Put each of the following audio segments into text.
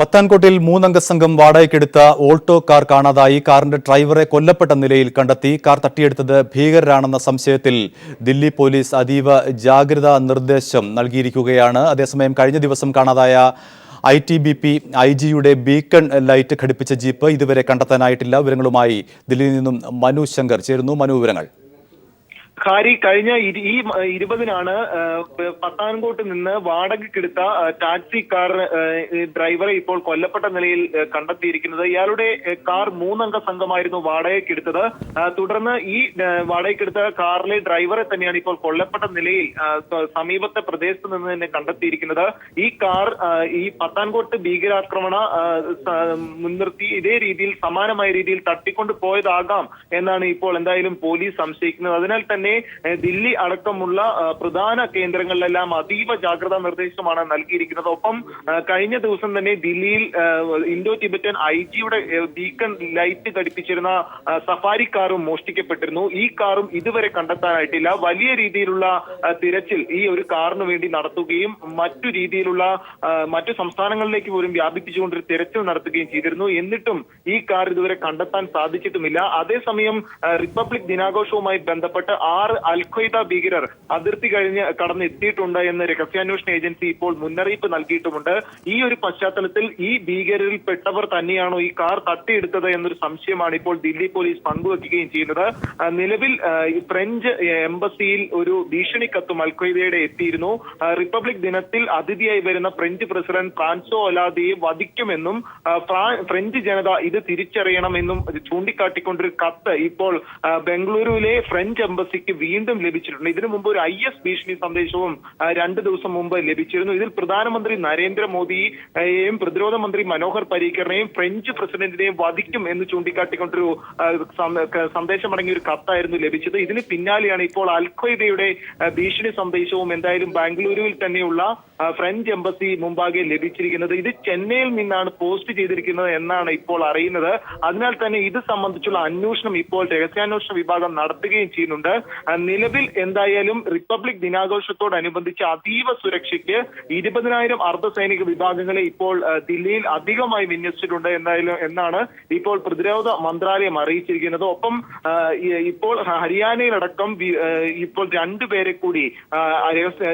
പത്താൻകോട്ടിൽ മൂന്നംഗ സംഘം വാടകയ്ക്കെടുത്ത Alto car കാണാതായി. കാറിന്റെ ഡ്രൈവറെ കൊല്ലപ്പെട്ട നിലയിൽ കണ്ടെത്തി. കാർ തട്ടിയെടുത്തത് ഭീകരരാണെന്ന സംശയത്തിൽ ദില്ലി പോലീസ് അതീവ ജാഗ്രതാ നിർദ്ദേശം നൽകിയിരിക്കുകയാണ്. അതേസമയം കഴിഞ്ഞ ദിവസം കാണാതായ ITBP IG-യുടെ ബീക്കൺ ലൈറ്റ് ഘടിപ്പിച്ച ജീപ്പ് ഇതുവരെ കണ്ടെത്താനായിട്ടില്ല. വിവരങ്ങളുമായി ദില്ലിയിൽ നിന്നും മനു ശങ്കർ ചേരുന്നു. മനു, വിവരങ്ങൾ. ഖാരി, കഴിഞ്ഞ ഈ 20-നാണ് പത്താൻകോട്ട് നിന്ന് വാടകയ്ക്കെടുത്ത ടാക്സി കാർ ഡ്രൈവറെ ഇപ്പോൾ കൊല്ലപ്പെട്ട നിലയിൽ കണ്ടെത്തിയിരിക്കുന്നത്. ഇയാളുടെ കാർ മൂന്നംഗ സംഘമായിരുന്നു വാടകയ്ക്കെടുത്തത്. തുടർന്ന് ഈ വാടകയ്ക്കെടുത്ത കാറിലെ ഡ്രൈവറെ തന്നെയാണ് ഇപ്പോൾ കൊല്ലപ്പെട്ട നിലയിൽ സമീപത്തെ പ്രദേശത്ത് നിന്ന് തന്നെ കണ്ടെത്തിയിരിക്കുന്നത്. ഈ കാർ ഈ പത്താൻകോട്ട് ഭീകരാക്രമണ മുൻനിർത്തി ഇതേ രീതിയിൽ സമാനമായ രീതിയിൽ തട്ടിക്കൊണ്ട് പോയതാകാം എന്നാണ് ഇപ്പോൾ എന്തായാലും പോലീസ് സംശയിക്കുന്നത്. അതിനാൽ തന്നെ ദില്ലി അടക്കമുള്ള പ്രധാന കേന്ദ്രങ്ങളിലെല്ലാം അതീവ ജാഗ്രതാ നിർദ്ദേശമാണ് നൽകിയിരിക്കുന്നത്. ഒപ്പം കഴിഞ്ഞ ദിവസം തന്നെ ദില്ലിയിൽ ഇൻഡോ ടിബറ്റൻ IG-യുടെ ബീക്കൺ ലൈറ്റ് ഘടിപ്പിച്ചിരുന്ന സഫാരി കാറും മോഷ്ടിക്കപ്പെട്ടിരുന്നു. ഈ കാറും ഇതുവരെ കണ്ടെത്താനായിട്ടില്ല. വലിയ രീതിയിലുള്ള തിരച്ചിൽ ഈ ഒരു കാറിന് വേണ്ടി നടത്തുകയും മറ്റു രീതിയിലുള്ള മറ്റു സംസ്ഥാനങ്ങളിലേക്ക് പോലും വ്യാപിപ്പിച്ചുകൊണ്ടൊരു തിരച്ചിൽ നടത്തുകയും ചെയ്തിരുന്നു. എന്നിട്ടും ഈ കാർ ഇതുവരെ കണ്ടെത്താൻ സാധിച്ചിട്ടുമില്ല. അതേസമയം റിപ്പബ്ലിക് ദിനാഘോഷവുമായി ബന്ധപ്പെട്ട് 6 അൽ-ഖ്വയ്ദ ഭീകരർ അതിർത്തി കടന്നെത്തിയിട്ടുണ്ട് എന്ന് രഹസ്യാന്വേഷണ ഏജൻസി ഇപ്പോൾ മുന്നറിയിപ്പ് നൽകിയിട്ടുമുണ്ട്. ഈ ഒരു പശ്ചാത്തലത്തിൽ ഈ ഭീകരരിൽ പെട്ടവർ തന്നെയാണോ ഈ കാർ തട്ടിയെടുത്തത് എന്നൊരു സംശയമാണ് ഇപ്പോൾ ദില്ലി പോലീസ് പങ്കുവെക്കുകയും ചെയ്യുന്നത്. നിലവിൽ ഫ്രഞ്ച് എംബസിയിൽ ഒരു ഭീഷണി കത്തും അൽ-ഖ്വയ്ദയുടെ എത്തിയിരുന്നു. റിപ്പബ്ലിക് ദിനത്തിൽ അതിഥിയായി വരുന്ന ഫ്രഞ്ച് പ്രസിഡന്റ് ഫ്രാൻസോ ഒലാദയെ വധിക്കുമെന്നും ഫ്രഞ്ച് ജനത ഇത് തിരിച്ചറിയണമെന്നും ചൂണ്ടിക്കാട്ടിക്കൊണ്ടൊരു കത്ത് ഇപ്പോൾ ബംഗളൂരുവിലെ ഫ്രഞ്ച് എംബസിക്ക് വീണ്ടും ലഭിച്ചിട്ടുണ്ട്. ഇതിനു മുമ്പ് ഒരു IS ഭീഷണി സന്ദേശവും 2 ദിവസം മുമ്പ് ലഭിച്ചിരുന്നു. ഇതിൽ പ്രധാനമന്ത്രി നരേന്ദ്രമോദിയെയും പ്രതിരോധ മന്ത്രി മനോഹർ പരീക്കറിനെയും ഫ്രഞ്ച് പ്രസിഡന്റിനെയും വധിക്കും എന്ന് ചൂണ്ടിക്കാട്ടിക്കൊണ്ടൊരു സന്ദേശമടങ്ങിയ ഒരു കത്തായിരുന്നു ലഭിച്ചത്. ഇതിന് പിന്നാലെയാണ് ഇപ്പോൾ അൽ-ഖ്വയ്ദയുടെ ഭീഷണി സന്ദേശവും എന്തായാലും ബാംഗ്ലൂരുവിൽ തന്നെയുള്ള ഫ്രഞ്ച് എംബസി മുമ്പാകെ ലഭിച്ചിരിക്കുന്നത്. ഇത് ചെന്നൈയിൽ നിന്നാണ് പോസ്റ്റ് ചെയ്തിരിക്കുന്നത് എന്നാണ് ഇപ്പോൾ അറിയുന്നത്. അതിനാൽ തന്നെ ഇത് സംബന്ധിച്ചുള്ള അന്വേഷണം ഇപ്പോൾ രഹസ്യാന്വേഷണ വിഭാഗം നടത്തുകയും ചെയ്യുന്നുണ്ട്. നിലവിൽ എന്തായാലും റിപ്പബ്ലിക് ദിനാഘോഷത്തോടനുബന്ധിച്ച് അതീവ സുരക്ഷയ്ക്ക് 20,000 അർദ്ധസൈനിക വിഭാഗങ്ങളെ ഇപ്പോൾ ദില്ലിയിൽ അധികമായി വിന്യസിച്ചിട്ടുണ്ട് എന്നാണ് ഇപ്പോൾ പ്രതിരോധ മന്ത്രാലയം അറിയിച്ചിരിക്കുന്നത്. ഒപ്പം ഇപ്പോൾ ഹരിയാനയിലടക്കം ഇപ്പോൾ 2 പേരെ കൂടി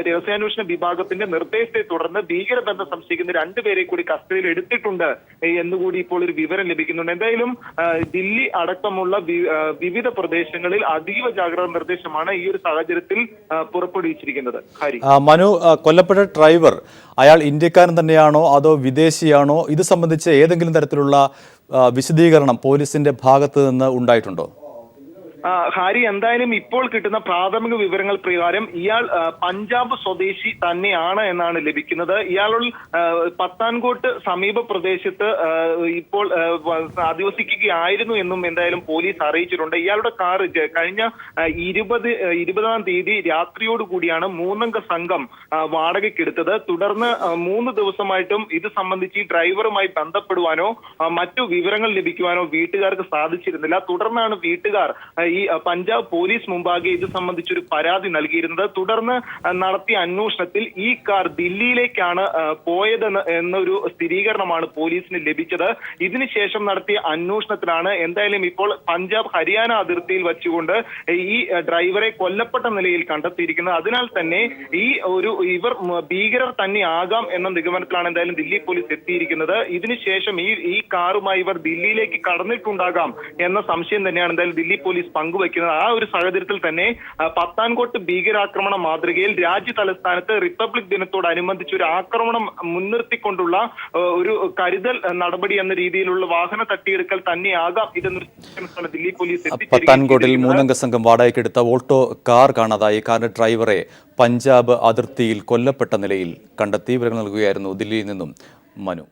രഹസ്യാന്വേഷണ വിഭാഗത്തിന്റെ നിർദ്ദേശത്തെ തുടർന്ന് ഭീകരബന്ധം സംശയിക്കുന്ന 2 പേരെ കൂടി കസ്റ്റഡിയിൽ എടുത്തിട്ടുണ്ട് എന്നുകൂടി ഇപ്പോൾ ഒരു വിവരം ലഭിക്കുന്നുണ്ട്. എന്തായാലും ദില്ലി അടക്കമുള്ള വിവിധ പ്രദേശങ്ങളിൽ അതീവ ജാഗ്രതാ നിർദ്ദേശമാണ് ഈ ഒരു സാഹചര്യത്തിൽ പുറപ്പെടുവിച്ചിരിക്കുന്നത്. മനു, കൊല്ലപ്പെട്ട ഡ്രൈവർ അയാൾ ഇന്ത്യക്കാരൻ തന്നെയാണോ അതോ വിദേശിയാണോ? ഇത് സംബന്ധിച്ച് ഏതെങ്കിലും തരത്തിലുള്ള വിശദീകരണം പോലീസിന്റെ ഭാഗത്ത് നിന്ന് ഉണ്ടായിട്ടുണ്ടോ? ഹാരി, എന്തായാലും ഇപ്പോൾ കിട്ടുന്ന പ്രാഥമിക വിവരങ്ങൾ പ്രകാരം ഇയാൾ പഞ്ചാബ് സ്വദേശി തന്നെയാണ് എന്നാണ് ലഭിക്കുന്നത്. ഇയാൾ പത്താൻകോട്ട് സമീപ പ്രദേശത്ത് ഇപ്പോൾ അധിവസിക്കുകയായിരുന്നു എന്നും എന്തായാലും പോലീസ് അറിയിച്ചിട്ടുണ്ട്. ഇയാളുടെ കാർ കഴിഞ്ഞ 20-ാം തീയതി രാത്രിയോടുകൂടിയാണ് മൂന്നംഗ സംഘം വാടകയ്ക്കെടുത്തത്. തുടർന്ന് 3 ദിവസമായിട്ടും ഇത് സംബന്ധിച്ച് ഈ ഡ്രൈവറുമായി ബന്ധപ്പെടുവാനോ മറ്റു വിവരങ്ങൾ ലഭിക്കുവാനോ വീട്ടുകാർക്ക് സാധിച്ചിരുന്നില്ല. തുടർന്നാണ് വീട്ടുകാർ ഈ പഞ്ചാബ് പോലീസ് മുമ്പാകെ ഇത് സംബന്ധിച്ചൊരു പരാതി നൽകിയിരുന്നത്. തുടർന്ന് നടത്തിയ അന്വേഷണത്തിൽ ഈ കാർ ദില്ലിയിലേക്കാണ് പോയതെന്ന് എന്നൊരു സ്ഥിരീകരണമാണ് പോലീസിന് ലഭിച്ചത്. ഇതിനുശേഷം നടത്തിയ അന്വേഷണത്തിലാണ് എന്തായാലും ഇപ്പോൾ പഞ്ചാബ് ഹരിയാന അതിർത്തിയിൽ വെച്ചുകൊണ്ട് ഈ ഡ്രൈവറെ കൊല്ലപ്പെട്ട നിലയിൽ കണ്ടെത്തിയിരിക്കുന്നത്. അതിനാൽ തന്നെ ഇവർ ഭീകരർ തന്നെ ആകാം എന്ന നിഗമനത്തിലാണ് എന്തായാലും ദില്ലി പോലീസ് എത്തിയിരിക്കുന്നത്. ഇതിനുശേഷം ഈ കാറുമായി ഇവർ ദില്ലിയിലേക്ക് കടന്നിട്ടുണ്ടാകാം എന്ന സംശയം തന്നെയാണ് എന്തായാലും ദില്ലി പോലീസ് പങ്കുവയ്ക്കുന്നത്. ആ ഒരു സാഹചര്യത്തിൽ തന്നെ പത്താൻകോട്ട് ഭീകരാക്രമണ മാതൃകയിൽ രാജ്യ തലസ്ഥാനത്ത് റിപ്പബ്ലിക് ദിനത്തോടനുബന്ധിച്ച് ഒരു ആക്രമണം മുൻനിർത്തിക്കൊണ്ടുള്ള ഒരു കരുതൽ നടപടി എന്ന രീതിയിലുള്ള വാഹന തട്ടിയെടുക്കൽ തന്നെയാകാം ഇതെന്ന് ദില്ലി പോലീസ്. പത്താൻകോട്ടിൽ മൂന്നംഗ സംഘം വാടകയ്ക്കെടുത്ത ഓൾട്ടോ കാർ കാണാതായി. കാറിന്റെ ഡ്രൈവറെ പഞ്ചാബ് അതിർത്തിയിൽ കൊല്ലപ്പെട്ട നിലയിൽ കണ്ടെത്തി. വിവരങ്ങൾ നൽകുകയായിരുന്നു ദില്ലിയിൽ നിന്നും മനു.